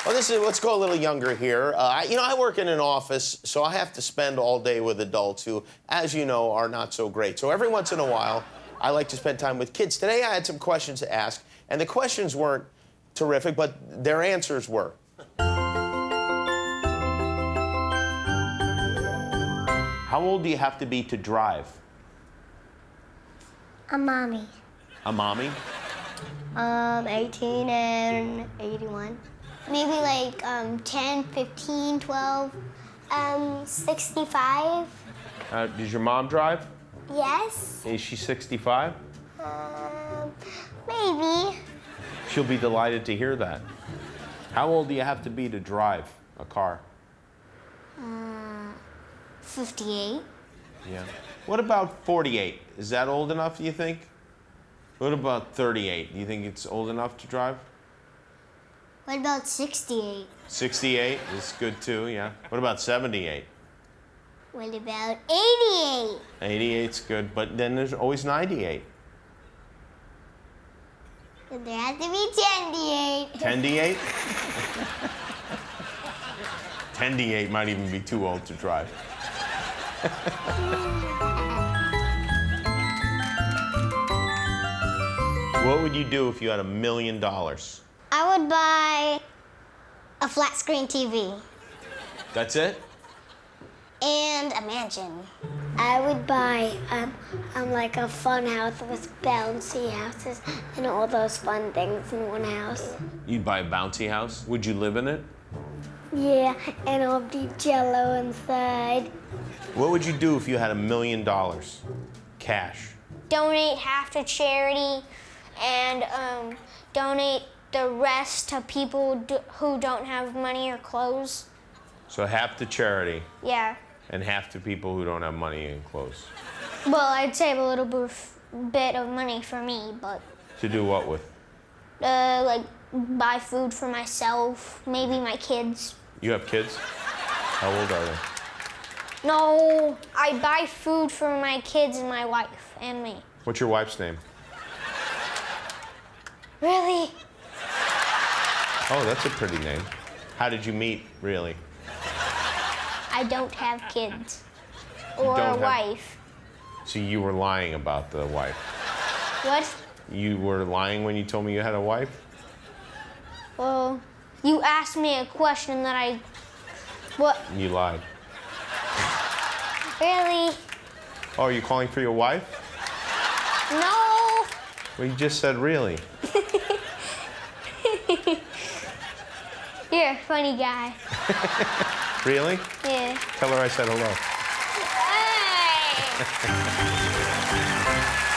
Well, let's go a little younger here. I work in an office, so I have to spend all day with adults who, as you know, are not so great. So every once in a while, I like to spend time with kids. Today, I had some questions to ask, and the questions weren't terrific, but their answers were. How old do you have to be to drive? A mommy. A mommy? 18 and 81. Maybe like 10, 15, 12, 65. Does your mom drive? Yes. Is she 65? Maybe. She'll be delighted to hear that. How old do you have to be to drive a car? 58. Yeah. What about 48? Is that old enough, do you think? What about 38? Do you think it's old enough to drive? What about 68? 68 is good too, yeah. What about 78? What about 88? 88's good, but then there's always 98. Then there has to be 10-8. 10-8? 10-8 might even be too old to drive. What would you do if you had $1 million? I would buy a flat screen TV. That's it? And a mansion. I would buy like a fun house with bouncy houses and all those fun things in one house. You'd buy a bouncy house? Would you live in it? Yeah, and it'll be Jello inside. What would you do if you had $1 million? Cash. Donate half to charity and donate the rest to people who don't have money or clothes. So half to charity. Yeah. And half to people who don't have money and clothes. Well, I'd save a little bit of money for me, but... To do what with? Like buy food for myself, maybe my kids. You have kids? How old are they? No, I buy food for my kids and my wife and me. What's your wife's name? Really? Oh, that's a pretty name. How did you meet, really? I don't have kids or a wife. So you were lying about the wife? What? You were lying when you told me you had a wife? Well, you asked me a question that what? You lied. Really? Oh, are you calling for your wife? No. Well, you just said really. You're a funny guy. Really? Yeah. Tell her I said hello. Hey.